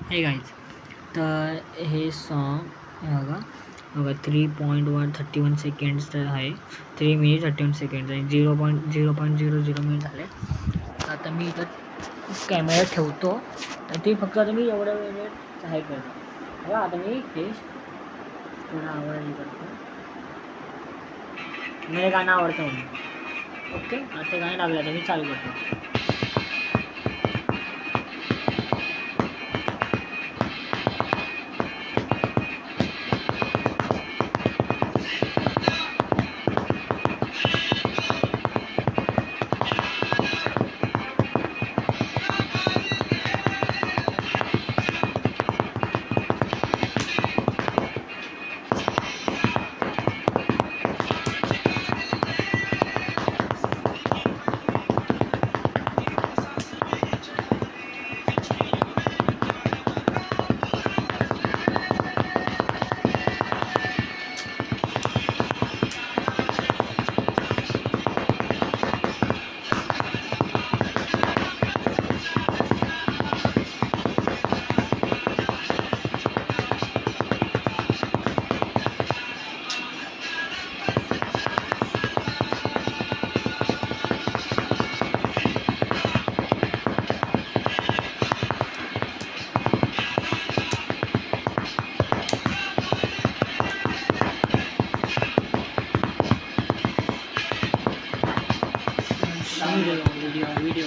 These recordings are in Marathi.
हे गाईज, तर हे सॉन्ग बघा बघा 3.131 सेकंड्स तर आहे, 3 मिनिट 31 सेकंड्स आणि 0.00 मिनिट झाले. आता मी इथं कॅमेरा ठेवतो आणि ते फक्त आता मी एवढ्या वेळेत आहे करतो बघा. आता मी ते थोडा आवाज करतो, मला गाणं आवडतं म्हणून. ओके, आता गाणं लागलं तर मी चालू करतो. व्हिडिओ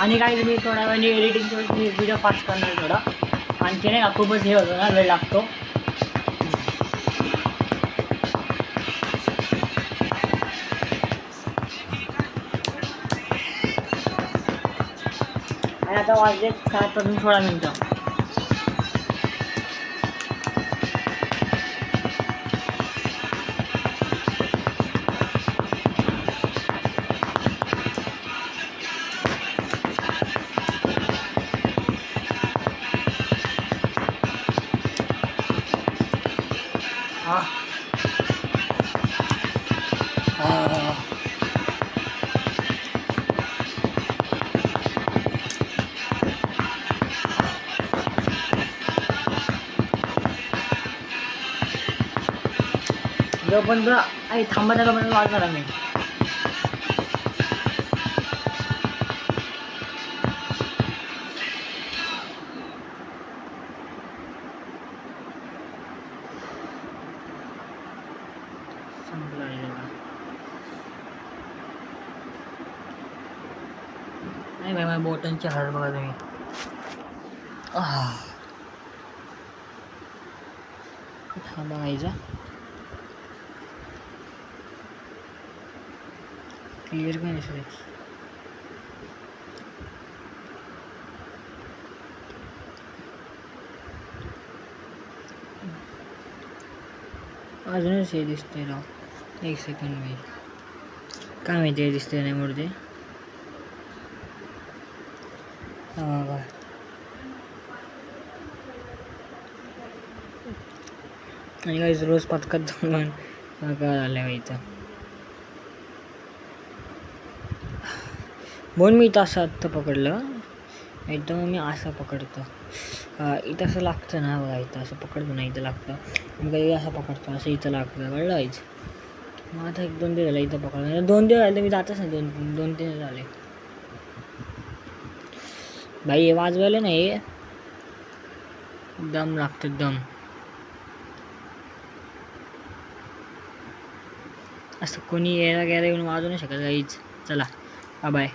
आणि काही मी थोड्या वेळाने एडिटिंग व्हिडिओ फास्ट करणार थोडा, आणखी नाही का खूपच हे होतं ना, वेळ लागतो. आणि आता वाजले 7:16. जोपर्यंत आई थांबा त्याच्यापर्यंत वाजणार आम्ही. नाही भाई, माझ्या बोटांची हाल बघा तुम्ही. थांबा गाईचा क्लिअर काय दिसत. अजूनच हे दिसतंय राव, 1 सेकंड मी काय माहिती आहे दिसतंय नाही मूर्ती. आणि काही रोज पथकात जाऊन काय झालं इथं म्हणून मी इथं असं आत्ता पकडलं, एकदम मी असं पकडतो. इथं असं लागतं ना बघा, इथं असं पकडतो ना, इथं लागतं. मग कधी असं पकडतो, असं इथं लागतं, कळलं आहेच. मग आता 1-2 दिवस झालं इथं पकडलं, 2 दिवस झाले मी जातच नाही, 2-3 झाले. भाई हे वाजवायला नाही दम लागतो दम. असं कोणी यायला गेला येऊन वाजवू नाही शकत काहीच. चला बाय.